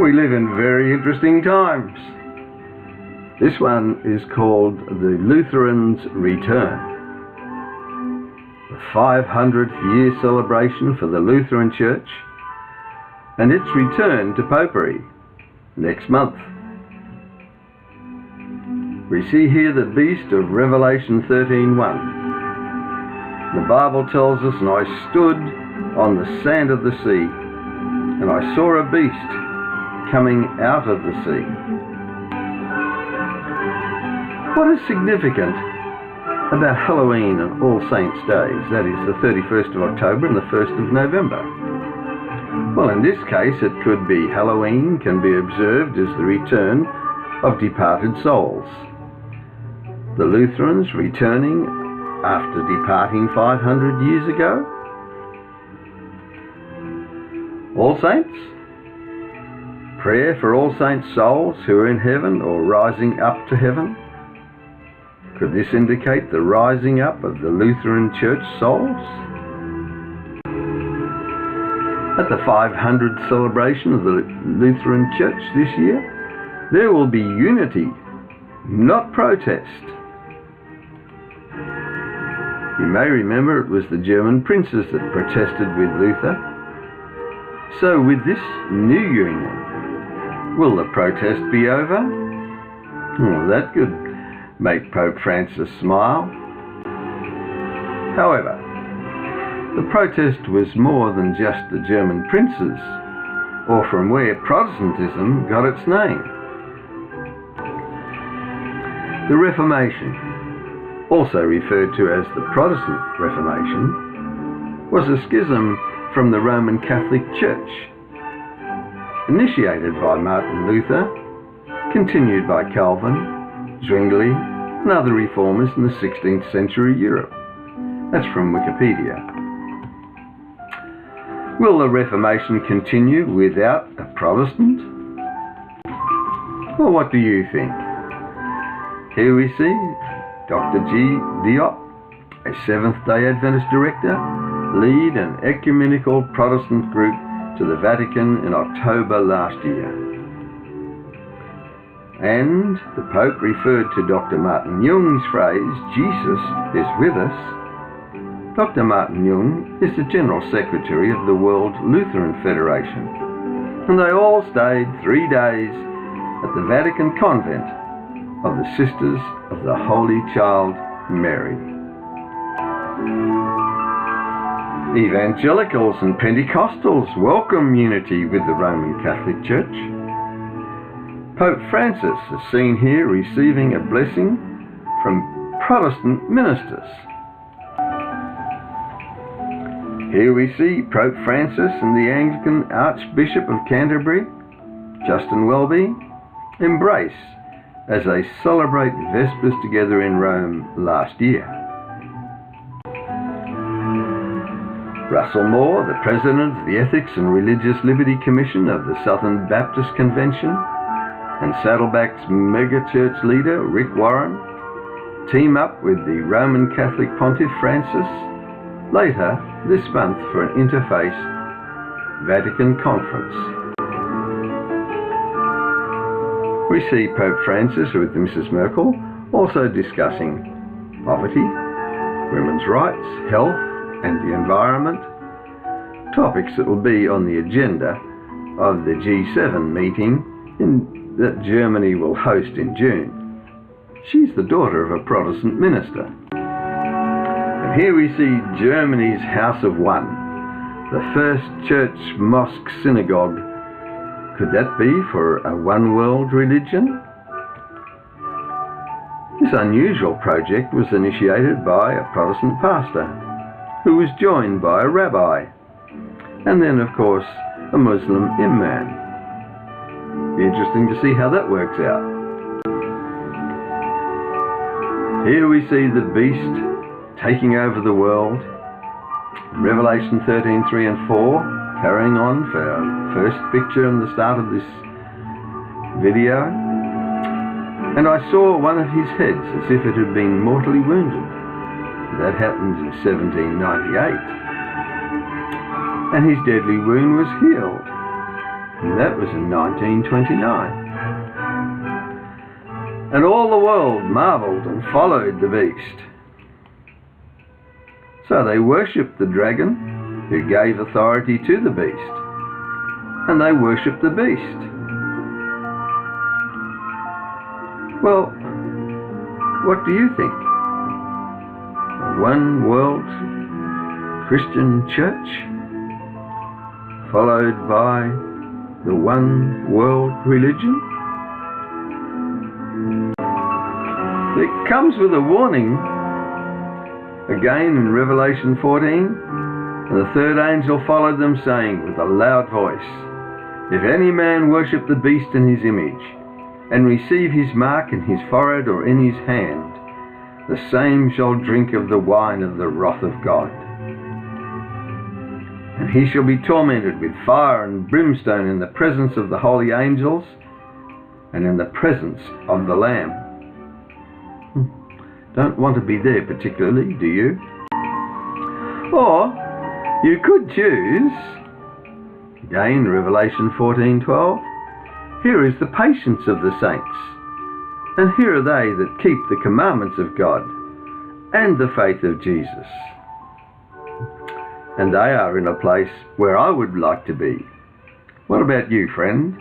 We live in very interesting times. This one is called the Lutherans' Return. The 500th year celebration for the Lutheran Church and its return to Popery next month. We see here the beast of Revelation 13:1. The Bible tells us, "And I stood on the sand of the sea, and I saw a beast coming out of the sea." What is significant about Halloween and All Saints' Days, that is the 31st of October and the 1st of November? Well, in this case it could be Halloween can be observed as the return of departed souls. The Lutherans returning after departing 500 years ago. All Saints? Prayer for all saints' souls who are in heaven or rising up to heaven? Could this indicate the rising up of the Lutheran Church souls? At the 500th celebration of the Lutheran Church this year, there will be unity, not protest. You may remember it was the German princes that protested with Luther. So with this new union, will the protest be over? Well, that could make Pope Francis smile. However, the protest was more than just the German princes, or from where Protestantism got its name. The Reformation, also referred to as the Protestant Reformation, was a schism from the Roman Catholic Church, initiated by Martin Luther, continued by Calvin, Zwingli, and other reformers in the 16th century Europe. That's from Wikipedia. Will the Reformation continue without a Protestant? Well, what do you think? Here we see Dr. G. Diop, a Seventh-day Adventist director, lead an ecumenical Protestant group to the Vatican in October last year. And the Pope referred to Dr. Martin Jung's phrase, "Jesus is with us." Dr. Martin Jung is the General Secretary of the World Lutheran Federation, and they all stayed 3 days at the Vatican convent of the Sisters of the Holy Child Mary. Evangelicals and Pentecostals welcome unity with the Roman Catholic Church. Pope Francis is seen here receiving a blessing from Protestant ministers. Here we see Pope Francis and the Anglican Archbishop of Canterbury, Justin Welby, embrace as they celebrate Vespers together in Rome last year. Russell Moore, the President of the Ethics and Religious Liberty Commission of the Southern Baptist Convention, and Saddleback's megachurch leader, Rick Warren, team up with the Roman Catholic Pontiff Francis later this month for an interfaith Vatican conference. We see Pope Francis with Mrs. Merkel also discussing poverty, women's rights, health and the environment, topics that will be on the agenda of the G7 meeting that Germany will host in June. She's the daughter of a Protestant minister. And here we see Germany's House of One, the first church mosque synagogue. Could that be for a one-world religion? This unusual project was initiated by a Protestant pastor, who was joined by a rabbi, and then of course a Muslim imam. Be interesting to see how that works out. Here we see the beast taking over the world. Revelation 13:3 and 4, carrying on for our first picture in the start of this video. "And I saw one of his heads as if it had been mortally wounded." That happened in 1798. "And his deadly wound was healed. And that was in 1929. And all the world marvelled and followed the beast. So they worshipped the dragon, who gave authority to the beast, and they worshipped the beast. Well, what do you think? A one world Christian church, followed by the one world religion? It comes with a warning. Again in Revelation 14, and the third angel followed them, saying with a loud voice, "If any man worship the beast in his image, and receive his mark in his forehead or in his hand, the same shall drink of the wine of the wrath of God. And he shall be tormented with fire and brimstone in the presence of the holy angels, and in the presence of the Lamb." Don't want to be there particularly, do you? Or you could choose, again Revelation 14:12, "Here is the patience of the saints, and here are they that keep the commandments of God and the faith of Jesus." And they are in a place where I would like to be. What about you, friend?